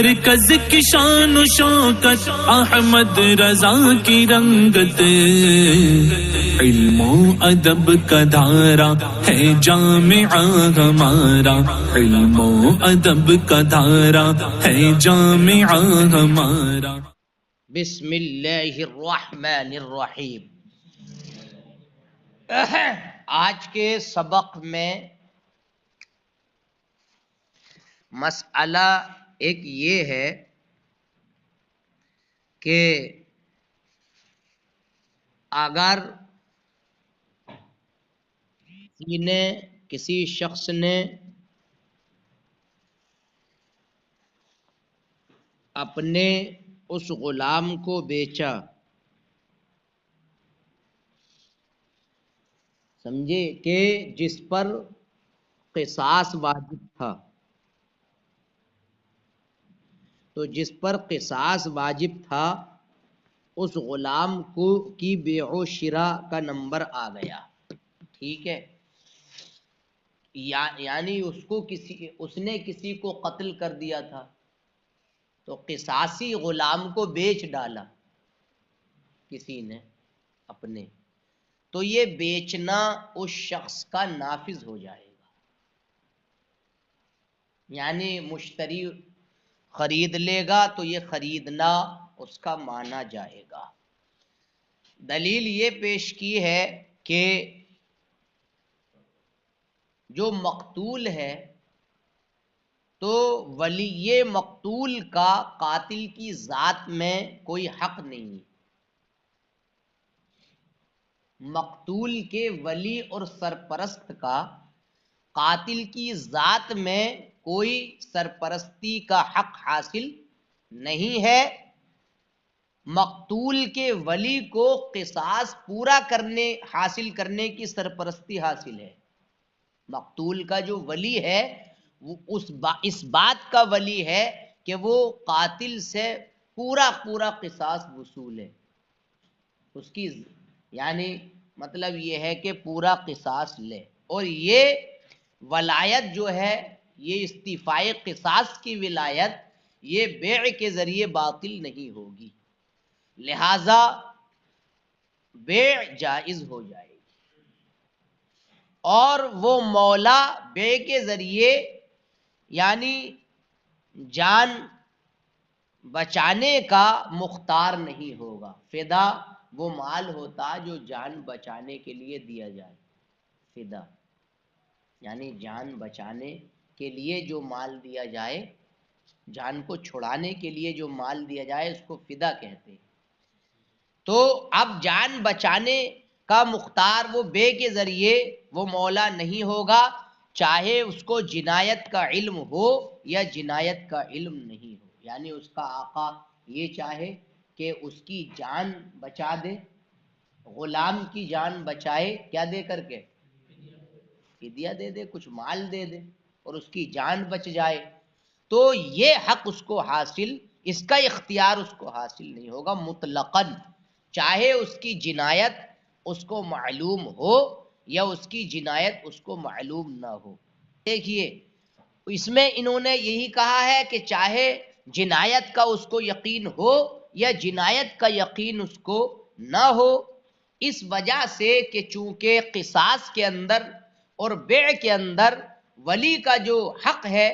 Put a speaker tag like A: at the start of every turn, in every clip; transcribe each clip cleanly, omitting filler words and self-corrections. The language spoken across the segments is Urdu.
A: مرکز کی شان و شوکت احمد رضا کی رنگت، علم و ادب کا دھارا ہے جامعہ ہمارا، علم و ادب کا دھارا ہے جامعہ ہمارا۔
B: بسم اللہ الرحمن الرحیم۔ آج کے سبق میں مسئلہ ایک یہ ہے کہ اگر کسی شخص نے اپنے اس غلام کو بیچا، سمجھے کہ جس پر قصاص واجب تھا، تو جس پر قصاص واجب تھا اس غلام کو کی بیع و شراء کا نمبر آ گیا، ٹھیک ہے، یعنی اس نے کسی کو قتل کر دیا تھا تو قصاصی غلام کو بیچ ڈالا کسی نے اپنے، تو یہ بیچنا اس شخص کا نافذ ہو جائے گا، یعنی مشتری خرید لے گا تو یہ خریدنا اس کا مانا جائے گا۔ دلیل یہ پیش کی ہے کہ جو مقتول ہے تو ولی مقتول کا قاتل کی ذات میں کوئی حق نہیں ہے، مقتول کے ولی اور سرپرست کا قاتل کی ذات میں کوئی سرپرستی کا حق حاصل نہیں ہے۔ مقتول کے ولی کو قصاص پورا حاصل کرنے کی سرپرستی حاصل ہے، مقتول کا جو ولی ہے وہ اس بات کا ولی ہے کہ وہ قاتل سے پورا قصاص وصول ہے، اس کی یعنی مطلب یہ ہے کہ پورا قصاص لے، اور یہ ولایت جو ہے، یہ استیفائے قصاص کی ولایت یہ بیع کے ذریعے باطل نہیں ہوگی، لہذا بیع جائز ہو جائے گی، اور وہ مولا بیع کے ذریعے یعنی جان بچانے کا مختار نہیں ہوگا۔ فدا وہ مال ہوتا جو جان بچانے کے لیے دیا جائے، فدا یعنی جان بچانے کے لیے جو مال دیا جائے، جان کو چھڑانے کے لیے جو مال دیا جائے اس کو فدا کہتے ہیں۔ تو اب جان بچانے کا مختار وہ بیع کے ذریعے وہ مولا نہیں ہوگا، چاہے اس کو جنایت کا علم ہو یا جنایت کا علم نہیں ہو، یعنی اس کا آقا یہ چاہے کہ اس کی جان بچا دے، غلام کی جان بچائے، کیا دے کر کے؟ فدیہ دے دے، کچھ مال دے دے، اور اس کی جان بچ جائے، تو یہ حق اس کو حاصل، اس کا اختیار اس کو حاصل نہیں ہوگا مطلقاً، چاہے اس کی جنایت اس کو معلوم ہو یا اس کی جنایت اس کو معلوم نہ ہو۔ دیکھیے اس میں انہوں نے یہی کہا ہے کہ چاہے جنایت کا اس کو یقین ہو یا جنایت کا یقین اس کو نہ ہو، اس وجہ سے کہ چونکہ قصاص کے اندر اور بیع کے اندر ولی کا جو حق ہے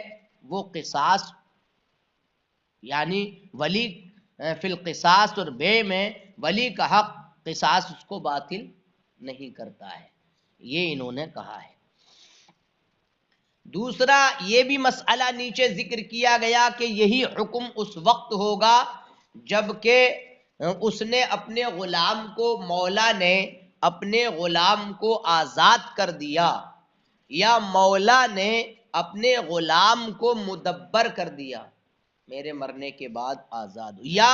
B: وہ قصاص، یعنی ولی فی القصاص اور بیع میں ولی کا حق قصاص اس کو باطل نہیں کرتا ہے، یہ انہوں نے کہا ہے۔ دوسرا یہ بھی مسئلہ نیچے ذکر کیا گیا کہ یہی حکم اس وقت ہوگا جب کہ اس نے اپنے غلام کو، مولا نے اپنے غلام کو آزاد کر دیا، یا مولا نے اپنے غلام کو مدبر کر دیا، میرے مرنے کے بعد آزاد ہو، یا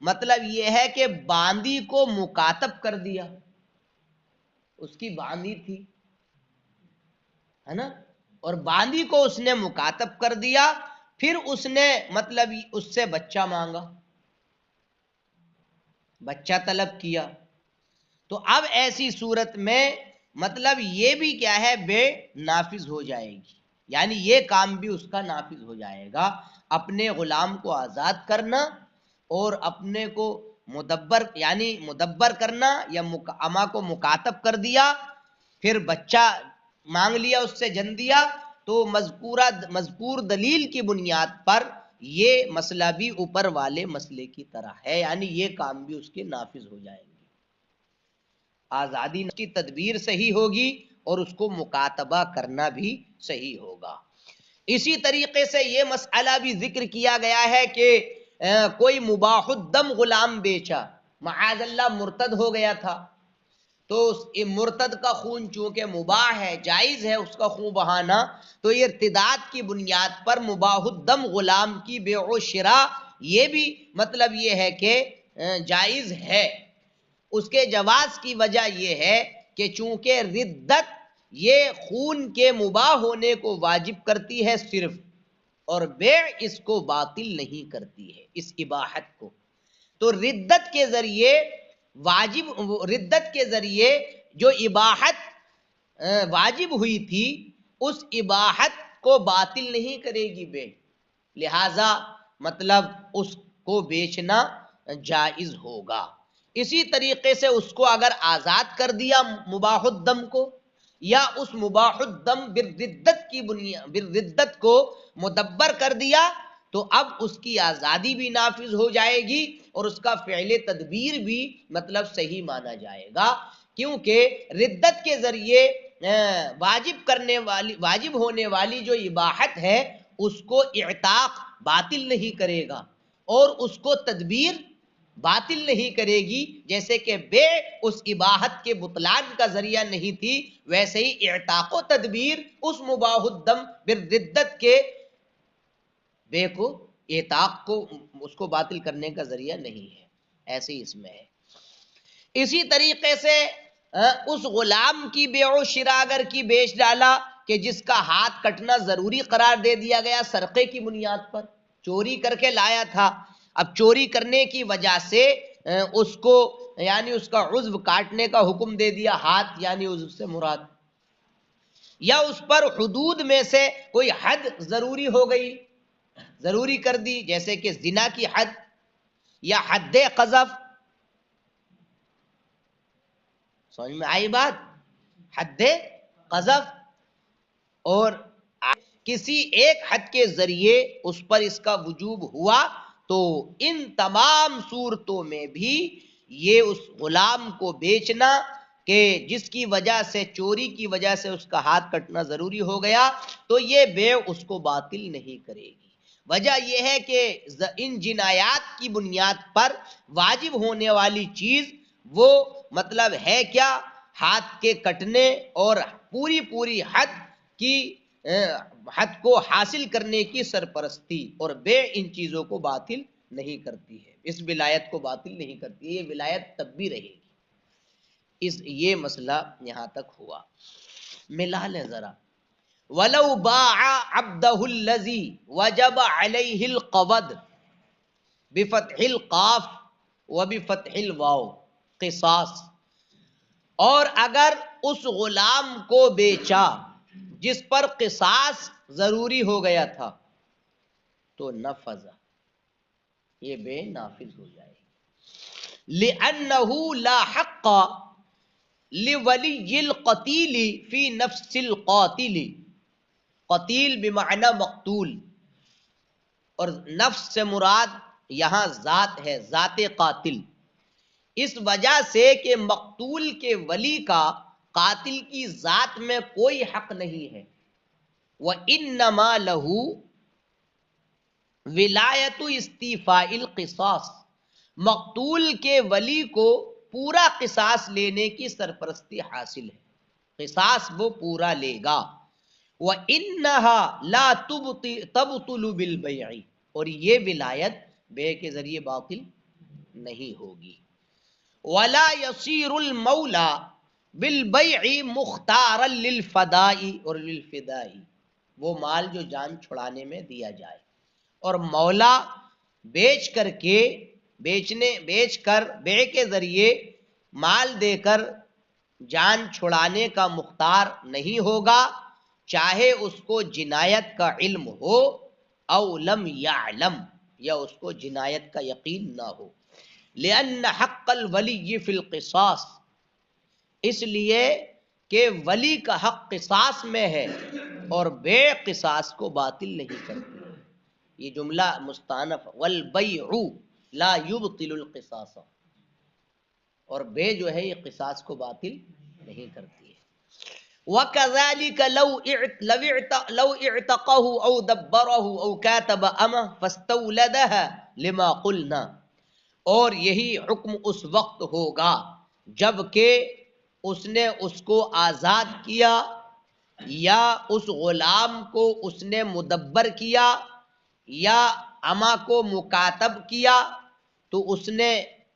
B: مطلب یہ ہے کہ باندی کو مکاتب کر دیا، اس کی باندی تھی ہے نا، اور باندی کو اس نے مکاتب کر دیا، پھر اس نے مطلب اس سے بچہ مانگا، بچہ طلب کیا، تو اب ایسی صورت میں مطلب یہ بھی کیا ہے، بے نافذ ہو جائے گی، یعنی یہ کام بھی اس کا نافذ ہو جائے گا۔ اپنے غلام کو آزاد کرنا اور اپنے کو مدبر یعنی مدبر کرنا، یا اما کو مکاتب کر دیا، پھر بچہ مانگ لیا، اس سے جن دیا، تو مذکور دلیل کی بنیاد پر یہ مسئلہ بھی اوپر والے مسئلے کی طرح ہے، یعنی یہ کام بھی اس کے نافذ ہو جائیں گے۔ آزادی کی تدبیر صحیح ہوگی اور اس کو مکاتبہ کرنا بھی صحیح ہوگا۔ اسی طریقے سے یہ مسئلہ بھی ذکر کیا گیا ہے کہ کوئی مباح الدم غلام بیچا، معاذ اللہ مرتد ہو گیا تھا، تو مرتد کا خون چونکہ مباح ہے، جائز ہے اس کا خون بہانا، تو یہ ارتداد کی بنیاد پر مباح الدم غلام کی بیع و شراء یہ بھی مطلب یہ ہے کہ جائز ہے۔ اس کے جواز کی وجہ یہ ہے کہ چونکہ ردت یہ خون کے مباح ہونے کو واجب کرتی ہے صرف، اور بیع اس کو باطل نہیں کرتی ہے، اس اباحت کو۔ تو ردت کے ذریعے جو اباحت واجب ہوئی تھی، اس اباحت کو باطل نہیں کرے گی بیع، لہذا مطلب اس کو بیچنا جائز ہوگا۔ اسی طریقے سے اس کو اگر آزاد کر دیا مباح الدم کو، یا اس مباح الدم بالردت کو مدبر کر دیا، تو اب اس کی آزادی بھی نافذ ہو جائے گی اور اس کا فعل تدبیر بھی مطلب صحیح مانا جائے گا، کیونکہ ردت کے ذریعے واجب ہونے والی جو اباحت ہے اس کو اعتاق باطل نہیں کرے گا، اور اس کو تدبیر باطل نہیں کرے گی۔ جیسے کہ بیع اس اباحت کے بطلان کا ذریعہ نہیں تھی، ویسے ہی اعتاق و تدبیر اس مباح الدم بالردت کے بیع کو اعتاق کو اس کو باطل کرنے کا ذریعہ نہیں ہے، ایسے ہی اس میں ہے۔ اسی طریقے سے اس غلام کی بیع و شراء اگر کی بیچ ڈالا کہ جس کا ہاتھ کٹنا ضروری قرار دے دیا گیا سرقے کی بنیاد پر، چوری کر کے لایا تھا، اب چوری کرنے کی وجہ سے اس کو یعنی اس کا عضو کاٹنے کا حکم دے دیا، ہاتھ یعنی عضو سے مراد، یا اس پر حدود میں سے کوئی حد ضروری ہو گئی، ضروری کر دی، جیسے کہ زنا کی حد یا حد قذف، سمجھ میں آئی بات؟ حد قذف، اور کسی ایک حد کے ذریعے اس پر اس کا وجوب ہوا، تو ان تمام صورتوں میں بھی یہ اس غلام کو بیچنا کہ جس کی وجہ سے چوری کی وجہ سے اس کا ہاتھ کٹنا ضروری ہو گیا، تو یہ بیع اس کو باطل نہیں کرے گی۔ وجہ یہ ہے کہ ان جنایات کی بنیاد پر واجب ہونے والی چیز وہ مطلب ہے کیا؟ ہاتھ کے کٹنے اور پوری حد کو حاصل کرنے کی سرپرستی، اور بیع ان چیزوں کو باطل نہیں کرتی ہے، اس ولایت کو باطل نہیں کرتی ہے، یہ ولایت تب بھی رہے گی۔ یہ مسئلہ یہاں تک ہوا۔ ملا لیں ذرا، وَلَوْ بَاعَ عَبْدَهُ الَّذِي وَجَبَ عَلَيْهِ الْقَوَدْ بِفَتْحِ الْقَاف وَبِفَتْحِ الْوَاوْ قِصَاص، اور اگر اس غلام کو بیچا جس پر قصاص ضروری ہو گیا تھا، تو نفذ، یہ بیع نافذ ہو جائے گی۔ لِأَنَّهُ لَا حَقَّ لِوَلِيِّ الْقَتِيلِ فِي نَفْسِ الْقَاتِلِ، قتیل بمعنی مقتول، اور نفس سے مراد یہاں ذات ہے، ذات قاتل، اس وجہ سے کہ مقتول کے ولی کا قاتل کی ذات میں کوئی حق نہیں ہے۔ وَإِنَّمَا لَهُ وِلَایَةُ اسْتِیفَاءِ الْقِصَاصِ، مقتول کے ولی کو پورا قصاص لینے کی سرپرستی حاصل ہے، قصاص وہ پورا لے گا۔ وَإِنَّهَا لَا تَبْطُلُ بِالْبَيْعِ، اور یہ ولایت بیع کے ذریعے باطل نہیں ہوگی۔ وَلَا يَصِيرُ الْمَوْلَى بِالْبَيْعِ مُخْتَارًا لِلْفَدَاءِ، اور لِلْفِدَاءِ وہ مال جو جان چھڑانے میں دیا جائے، اور مولا بیچ کر بیع کے ذریعے مال دے کر جان چھڑانے کا مختار نہیں ہوگا، چاہے اس کو جنایت کا علم ہو او لم یعلم یا اس کو جنایت کا یقین نہ ہو. لأن حق الولی فی القصاص اس لیے کہ ولی کا حق قصاص میں ہے اور بے قصاص کو باطل نہیں کرتی. یہ جملہ مستانف والبیع لا یبطل القصاص اور بے جو ہے یہ قصاص کو باطل نہیں کرتی ہے. وَكَذَلِكَ لَوْ اِعْتَقَهُ أَوْ دَبَّرَهُ أَوْ كَاتَبَ أَمَهُ فَاسْتَوْلَدَهَا لِمَا قُلْنَا اور یہی حکم اس وقت ہوگا جب کہ اس نے اس کو آزاد کیا یا اس غلام کو اس نے مدبر کیا یا اما کو مکاتب کیا تو اس نے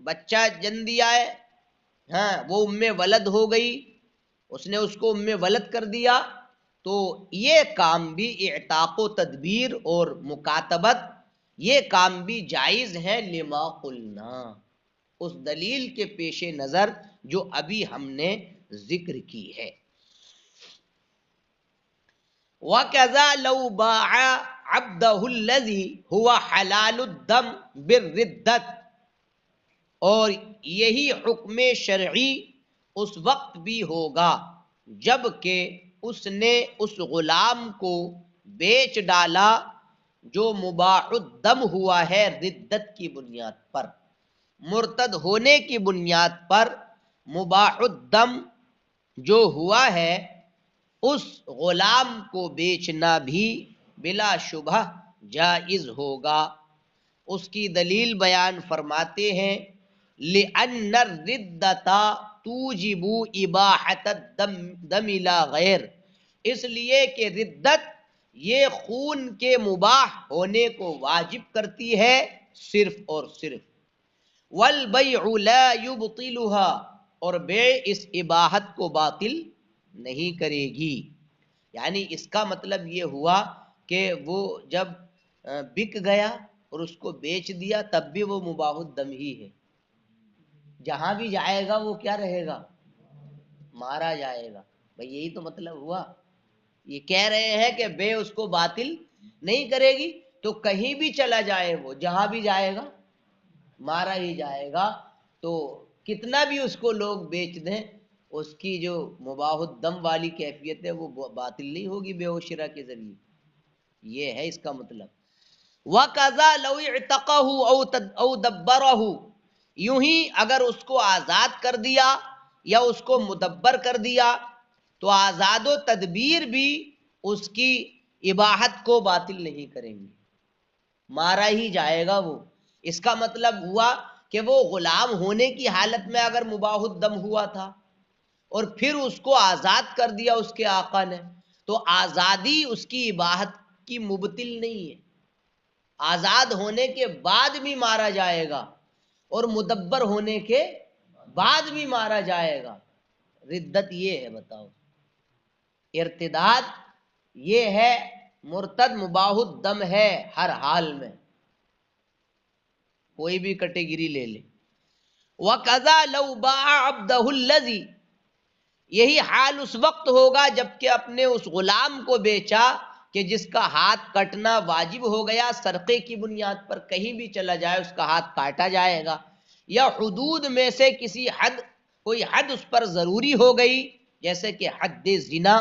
B: بچہ جن دیا ہے، ہاں وہ ام ولد ہو گئی، اس نے اس کو ام ولد کر دیا، تو یہ کام بھی اعتاق و تدبیر اور مکاتبت یہ کام بھی جائز ہے لما قلنا اس دلیل کے پیش نظر جو ابھی ہم نے ذکر کی ہے. وَكَذَا لَوْ بَاعَ عَبْدَهُ الَّذِي هُوَ حَلَالُ الدَّمِ بِالرِّدَّةِ اور یہی حکم شرعی اس وقت بھی ہوگا جب کہ اس نے اس غلام کو بیچ ڈالا جو مباح الدم ہوا ہے ردت کی بنیاد پر، مرتد ہونے کی بنیاد پر مباح الدم جو ہوا ہے اس غلام کو بیچنا بھی بلا شبہ جائز ہوگا. اس کی دلیل بیان فرماتے ہیں لِأَنَّ الرِّدَّةَ توجب اباحت الدم لا غیر اس لیے کہ ردت یہ خون کے مباح ہونے کو واجب کرتی ہے صرف اور صرف. والبیع لا یبطلها اور بے اس اباحت کو باطل نہیں کرے گی. یعنی اس کا مطلب یہ ہوا کہ وہ جب بک گیا اور اس کو بیچ دیا تب بھی وہ مباح الدم ہی ہے، جہاں بھی جائے گا وہ کیا رہے گا؟ مارا جائے گا. بھئی یہی تو مطلب ہوا. یہ کہہ رہے ہیں کہ بے اس کو باطل نہیں کرے گی، تو کہیں بھی چلا جائے وہ جہاں بھی جائے گا مارا ہی جائے گا. تو کتنا بھی اس کو لوگ بیچ دیں اس کی جو مباح الدم والی کیفیت ہے وہ باطل نہیں ہوگی بے و شرا کے ذریعے. یہ ہے اس کا مطلب. وَقَذَا لَوْ اِعْتَقَهُ أَوْ دَبَّرَهُ یوں ہی اگر اس کو آزاد کر دیا یا اس کو مدبر کر دیا تو آزاد و تدبیر بھی اس کی اباحت کو باطل نہیں کریں گے، مارا ہی جائے گا وہ. اس کا مطلب ہوا کہ وہ غلام ہونے کی حالت میں اگر مباح الدم ہوا تھا اور پھر اس کو آزاد کر دیا اس کے آقا نے تو آزادی اس کی اباحت کی مبطل نہیں ہے. آزاد ہونے کے بعد بھی مارا جائے گا اور مدبر ہونے کے بعد بھی مارا جائے گا. ردت یہ ہے، بتاؤ ارتداد یہ ہے، مرتد مباح الدم ہے ہر حال میں، کوئی بھی کیٹیگری لے لے. وَكَذَا لَوْ بَاعَ عَبْدَهُ الَّذِي یہی حال اس وقت ہوگا جب کہ اپنے اس غلام کو بیچا کہ جس کا ہاتھ کٹنا واجب ہو گیا سرقے کی بنیاد پر، کہیں بھی چلا جائے اس کا ہاتھ کاٹا جائے گا، یا حدود میں سے کسی حد کوئی حد اس پر ضروری ہو گئی جیسے کہ حد زنا،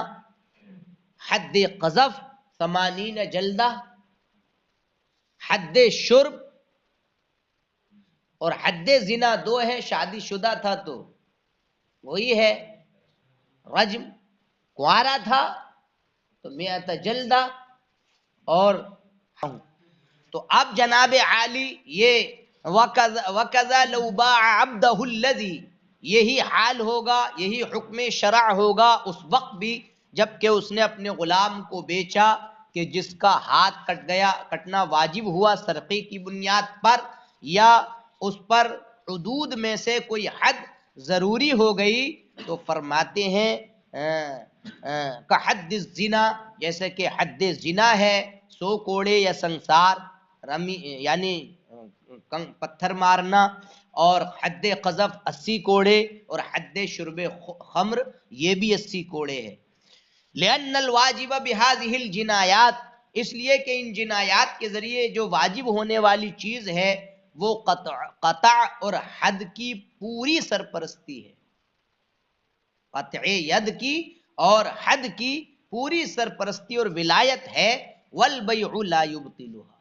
B: حد قذف 80 جلدہ، حد شرب. اور حد زنا 2 ہے، شادی شدہ تھا تو وہی ہے رجم، کنوارا تھا تو 100 جلدہ. اور تو اب جناب عالی یہ وَكَذَا لَوْ بَاعَ عَبْدَهُ الَّذِي یہی حال ہوگا، یہی حکم شرع ہوگا اس وقت بھی جب کہ اس نے اپنے غلام کو بیچا کہ جس کا ہاتھ کٹ گیا، کٹنا واجب ہوا سرقے کی بنیاد پر، یا اس پر حدود میں سے کوئی حد ضروری ہو گئی. تو فرماتے ہیں کہ حد الزنا جیسے کہ حد زنا ہے 100 کوڑے یا سنسار رمی یعنی پتھر مارنا، اور حد قذف 80 کوڑے، اور حد شرب خمر یہ بھی 80 کوڑے ہے. لأن الواجب بهذه الجنایات اس لیے کہ ان جنایات کے ذریعے جو واجب ہونے والی چیز ہے وہ قطع اور حد کی پوری سرپرستی ہے، قطع ید کی اور حد کی پوری سرپرستی اور ولایت ہے، والبیع لا یبطلها،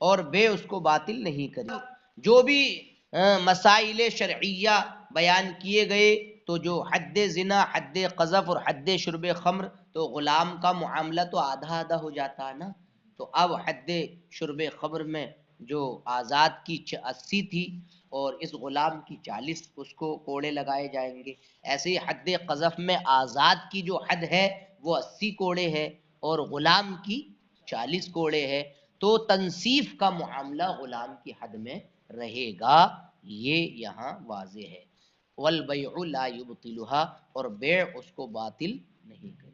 B: اور بے اس کو باطل نہیں کرے۔ جو بھی مسائل شرعیہ بیان کیے گئے، تو جو حد زنا، حد قذف اور حد شرب خمر، تو غلام کا معاملہ تو آدھا آدھا ہو جاتا ہے نا۔ تو اب حد شرب خمر میں جو آزاد کی 80 تھی اور اس غلام کی 40، اس کو کوڑے لگائے جائیں گے۔ ایسے ہی حد قذف میں آزاد کی جو حد ہے وہ 80 کوڑے ہے اور غلام کی 40 کوڑے ہے، تو تنصیف کا معاملہ غلام کی حد میں رہے گا، یہ یہاں واضح ہے۔ والبیع لا یبطلها، اور بیع اس کو باطل نہیں کرے۔